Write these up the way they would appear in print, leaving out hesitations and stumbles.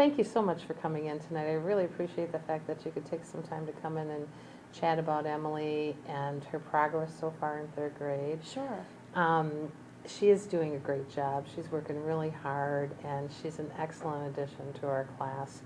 thank you so much for coming in tonight. I really appreciate the fact that you could take some time to come in and chat about Emily and her progress so far in third grade. Sure. She is doing a great job. She's working really hard, and she's an excellent addition to our class.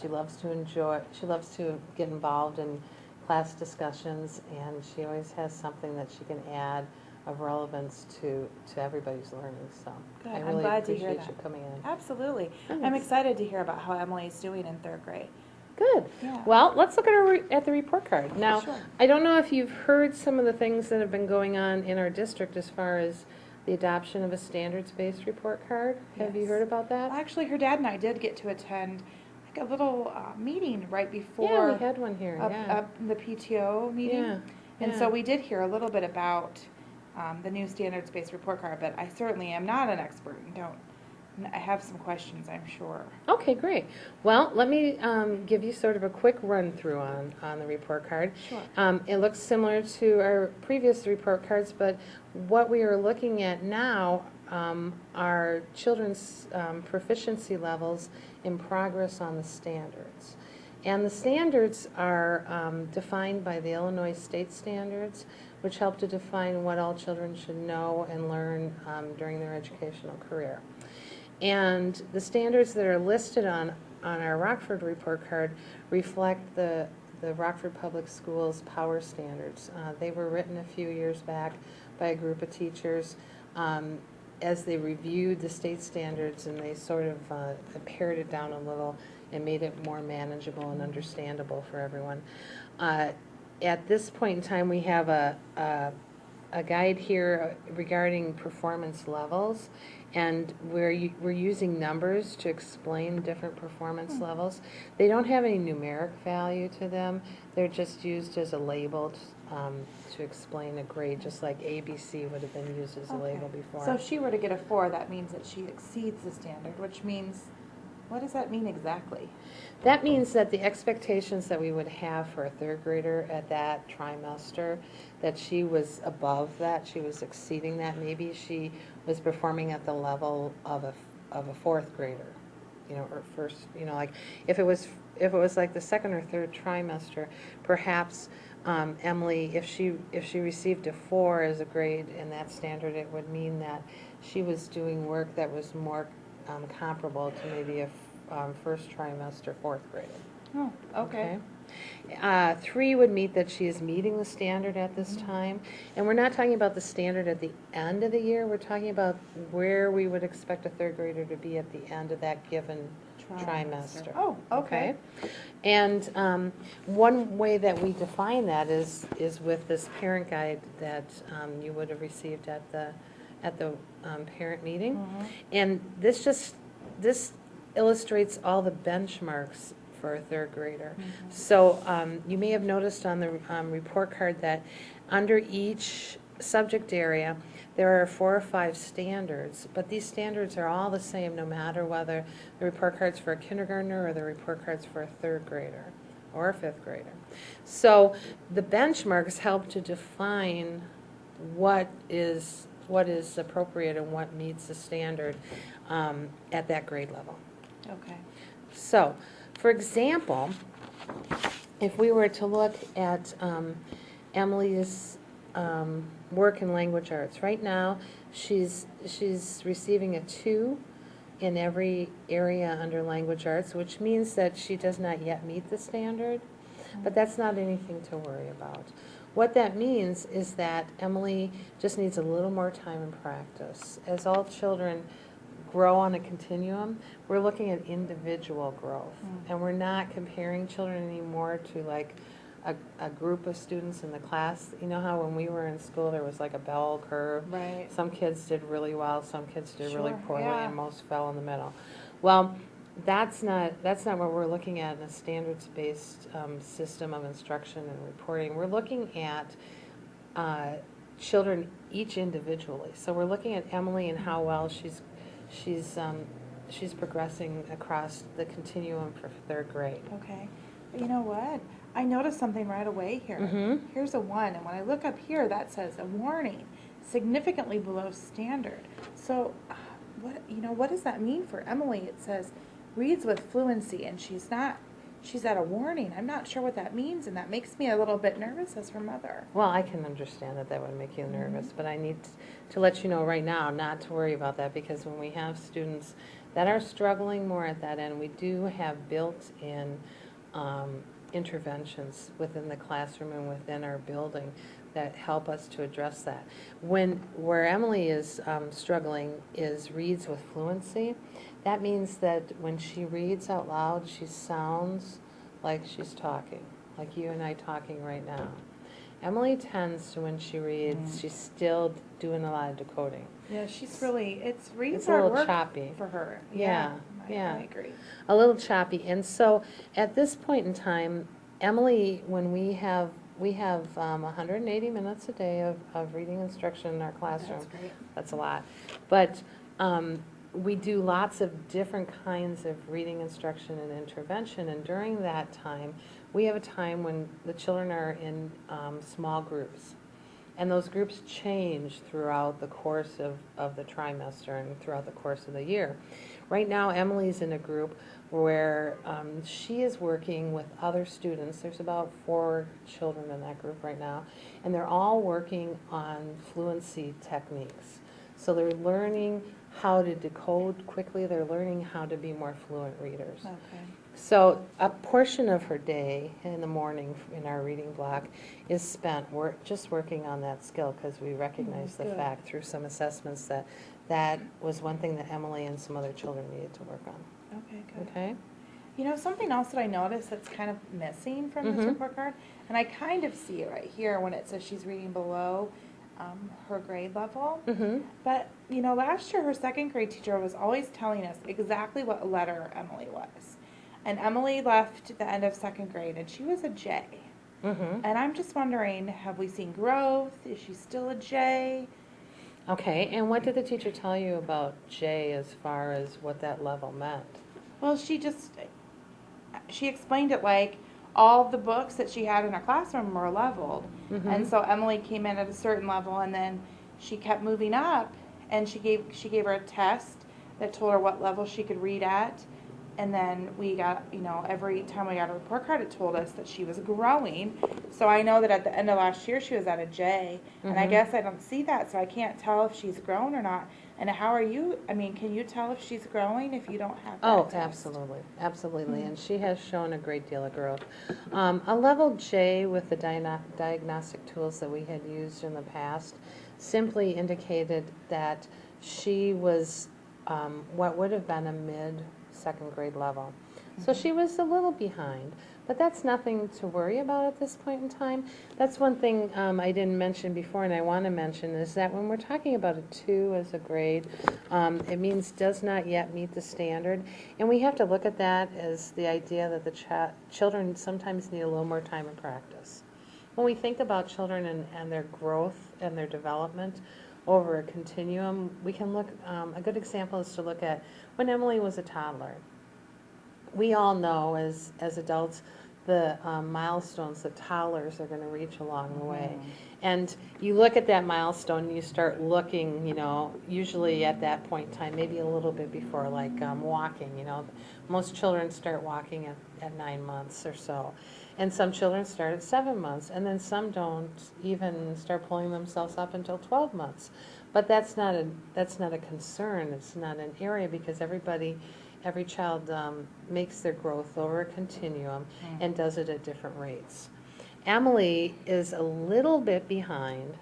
She loves to get involved in class discussions, and she always has something that she can add of relevance to everybody's learning. So Good. I I'm really glad to hear appreciate that. you coming in. Absolutely. I'm Thanks. excited to hear about how Emily's doing in third grade. Good. Yeah. Well, let's look at the report card. Now, Sure. I don't know if you've heard some of the things that have been going on in our district as far as the adoption of a standards-based report card. Have you Yes. heard about that? Actually, her dad and I did get to attend like a little meeting right before Yeah, we had one here. Yeah. the PTO meeting. Yeah. And yeah. so we did hear a little bit about the new standards-based report card, but I certainly am not an expert and I have some questions, I'm sure. Okay, great. Well, let me give you sort of a quick run-through on the report card. Sure. It looks similar to our previous report cards, but what we are looking at now are children's proficiency levels in progress on the standards. And the standards are defined by the Illinois state standards, which help to define what all children should know and learn during their educational career. And the standards that are listed on our Rockford report card reflect the Rockford Public Schools Power Standards. They were written a few years back by a group of teachers as they reviewed the state standards, and they sort of pared it down a little and made it more manageable and understandable for everyone. At this point in time, we have a guide here regarding performance levels, and we're using numbers to explain different performance levels. They don't have any numeric value to them. They're just used as a label to explain a grade, just like ABC would have been used as a label before. So if she were to get a 4, that means that she exceeds the standard, which means, what does that mean exactly? That means that the expectations that we would have for a third grader at that trimester, that she was above that, she was exceeding that. Maybe she was performing at the level of a fourth grader, or first, like if it was like the second or third trimester, perhaps Emily, if she received a 4 as a grade in that standard, it would mean that she was doing work that was more comparable to maybe a first trimester fourth grader. Oh, okay. 3 would mean that she is meeting the standard at this time. And we're not talking about the standard at the end of the year. We're talking about where we would expect a third grader to be at the end of that given trimester. Oh, okay. And one way that we define that is with this parent guide that you would have received at the parent meeting. Mm-hmm. And this illustrates all the benchmarks for a third grader. Mm-hmm. So you may have noticed on the report card that under each subject area there are 4 or 5 standards, but these standards are all the same no matter whether the report card's for a kindergartner or the report card's for a third grader or a fifth grader. So the benchmarks help to define what is appropriate and what meets the standard at that grade level. Okay. So, for example, if we were to look at Emily's work in language arts, right now she's receiving a 2 in every area under language arts, which means that she does not yet meet the standard, but that's not anything to worry about. What that means is that Emily just needs a little more time and practice. As all children grow on a continuum, we're looking at individual growth, and we're not comparing children anymore to like a group of students in the class. You know how when we were in school there was like a bell curve? Right. Some kids did really well, some kids did really Sure, poorly, yeah. and most fell in the middle. Well, that's not what we're looking at in a standards-based system of instruction and reporting. We're looking at children each individually. So we're looking at Emily and how well she's progressing across the continuum for third grade. Okay. But you know what? I noticed something right away here. Mm-hmm. Here's a 1, and when I look up here, that says a warning, significantly below standard. So, what does that mean for Emily? It says reads with fluency, and she's at a warning. I'm not sure what that means, and that makes me a little bit nervous as her mother. Well, I can understand that that would make you nervous, but I need to let you know right now not to worry about that, because when we have students that are struggling more at that end, we do have built-in interventions within the classroom and within our building that help us to address that. Where Emily is struggling is reads with fluency. That means that when she reads out loud, she sounds like she's talking, like you and I talking right now. Emily tends to, when she reads, she's still doing a lot of decoding. Yeah, she's really, reads It's a hard little work choppy. for her. Yeah, I yeah. agree. A little choppy. And so at this point in time, Emily, when we have 180 minutes a day of reading instruction in our classroom. That's great. That's a lot. But we do lots of different kinds of reading instruction and intervention, and during that time, we have a time when the children are in small groups. And those groups change throughout the course of the trimester and throughout the course of the year. Right now, Emily's in a group where she is working with other students. There's about 4 children in that group right now, and they're all working on fluency techniques. So they're learning how to decode quickly. They're learning how to be more fluent readers. Okay. So a portion of her day in the morning in our reading block is spent just working on that skill, because we recognize the good. fact through some assessments that that was one thing that Emily and some other children needed to work on. Okay, good. Okay? You know, something else that I noticed that's kind of missing from this report card, and I kind of see it right here when it says she's reading below her grade level. Mm-hmm. But, you know, last year her second grade teacher was always telling us exactly what letter Emily was. And Emily left at the end of second grade, and she was a J. Mm-hmm. And I'm just wondering, have we seen growth? Is she still a J? Okay, and what did the teacher tell you about J as far as what that level meant? Well, she explained it like all the books that she had in her classroom were leveled. Mm-hmm. And so Emily came in at a certain level, and then she kept moving up, and she gave her a test that told her what level she could read at. And then we got, you know, every time we got a report card, it told us that she was growing. So I know that at the end of last year, she was at a J. And I guess I don't see that, so I can't tell if she's grown or not. And how are you, I mean, can you tell if she's growing if you don't have that Oh, test? absolutely, absolutely, and she has shown a great deal of growth. A level J with the diagnostic tools that we had used in the past simply indicated that she was what would have been a mid-second grade level. So she was a little behind, but that's nothing to worry about at this point in time. That's one thing I didn't mention before, and I want to mention, is that when we're talking about a 2 as a grade, it means does not yet meet the standard. And we have to look at that as the idea that the children sometimes need a little more time in practice. When we think about children and their growth and their development over a continuum, we can look, a good example is to look at when Emily was a toddler. We all know as adults the milestones that toddlers are going to reach along the way. And you look at that milestone and you start looking, you know, usually at that point in time, maybe a little bit before, like walking, you know. Most children start walking at 9 months or so. And some children start at 7 months, and then some don't even start pulling themselves up until 12 months. But that's not a concern. It's not an area, because every child makes their growth over a continuum and does it at different rates. Emily is a little bit behind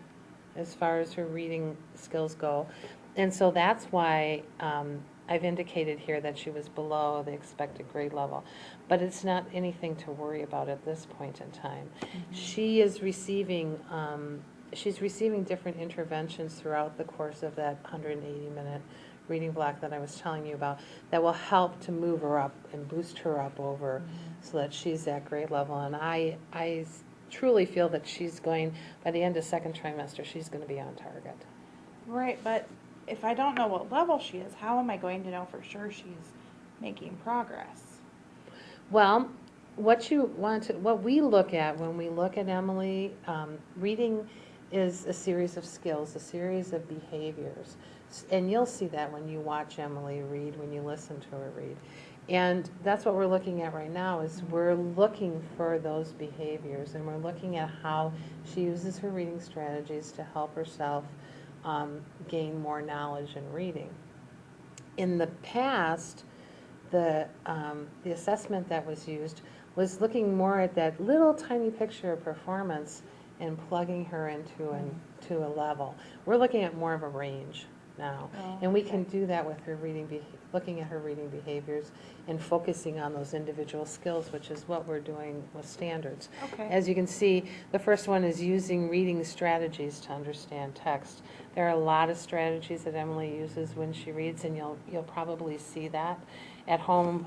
as far as her reading skills go, and so that's why I've indicated here that she was below the expected grade level. But it's not anything to worry about at this point in time. She is receiving she's receiving different interventions throughout the course of that 180-minute reading block that I was telling you about that will help to move her up and boost her up over so that she's at grade level. And I truly feel that she's going, by the end of second trimester, she's going to be on target. Right, but if I don't know what level she is, how am I going to know for sure she's making progress? Well, what we look at when we look at Emily, reading is a series of skills, a series of behaviors. And you'll see that when you watch Emily read, when you listen to her read. And that's what we're looking at right now, is we're looking for those behaviors, and we're looking at how she uses her reading strategies to help herself gain more knowledge in reading. In the past, the assessment that was used was looking more at that little tiny picture of performance and plugging her into a level. We're looking at more of a range now, Oh, and we okay. can do that with her looking at her reading behaviors and focusing on those individual skills, which is what we're doing with standards. Okay. As you can see, the first one is using reading strategies to understand text. There are a lot of strategies that Emily uses when she reads, and you'll probably see that at home.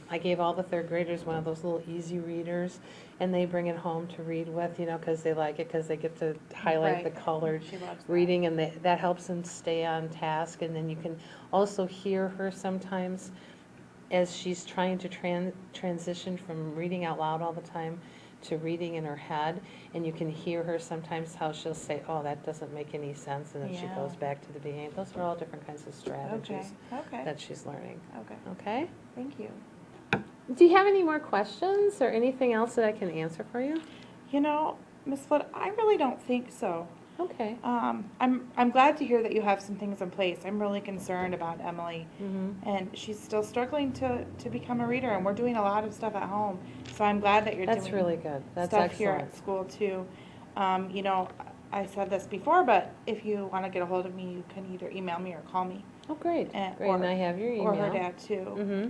I gave all the third graders one of those little easy readers, and they bring it home to read with, because they like it, because they get to highlight the Right. colored She loves that. reading, and that helps them stay on task. And then you can also hear her sometimes as she's trying to transition from reading out loud all the time to reading in her head, and you can hear her sometimes how she'll say, "Oh, that doesn't make any sense," and then she Yeah. goes back to the beginning. Those are all different kinds of strategies Okay. that she's learning. Okay. Okay? Thank you. Do you have any more questions or anything else that I can answer for you? Miss Flood, I really don't think so. Okay. I'm glad to hear that you have some things in place. I'm really concerned about Emily, Mm-hmm. and she's still struggling to become a reader, and we're doing a lot of stuff at home. So I'm glad that you're That's doing really good. That's stuff here excellent. at school too. I said this before, but if you want to get a hold of me, you can either email me or call me, Oh, great. And- Great, and I have your email. or her dad too. Mm-hmm.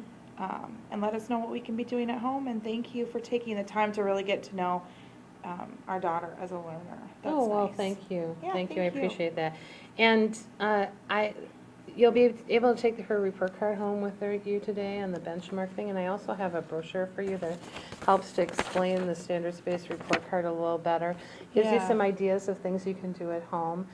And let us know what we can be doing at home. And thank you for taking the time to really get to know our daughter as a learner. That's Oh, well, nice. thank you. Yeah, Thank you, I thank you. appreciate that. And you'll be able to take her report card home with you today on the benchmark thing, and I also have a brochure for you that helps to explain the standards-based report card a little better. Gives you Yeah. some ideas of things you can do at home.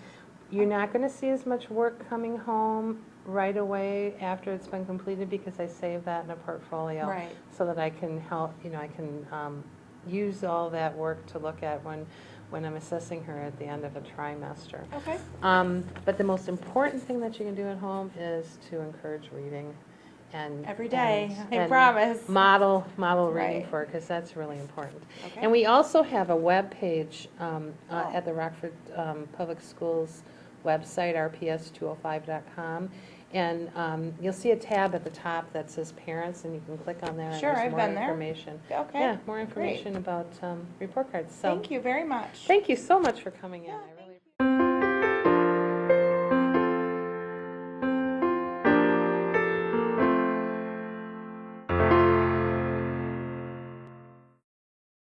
You're not going to see as much work coming home right away after it's been completed, because I save that in a portfolio. Right. So that I can help, I can use all that work to look at when I'm assessing her at the end of a trimester. Okay. But the most important thing that you can do at home is to encourage reading and Every day, I and promise. model reading Right. for her, because that's really important. Okay. And we also have a web page Oh. at the Rockford Public Schools website, rps205.com. And you'll see a tab at the top that says Parents, and you can click on there, and Sure, there's I've more been there. information. Okay. Yeah, more information about report cards. So Thank you very much. thank you so much for coming in. Yeah, I really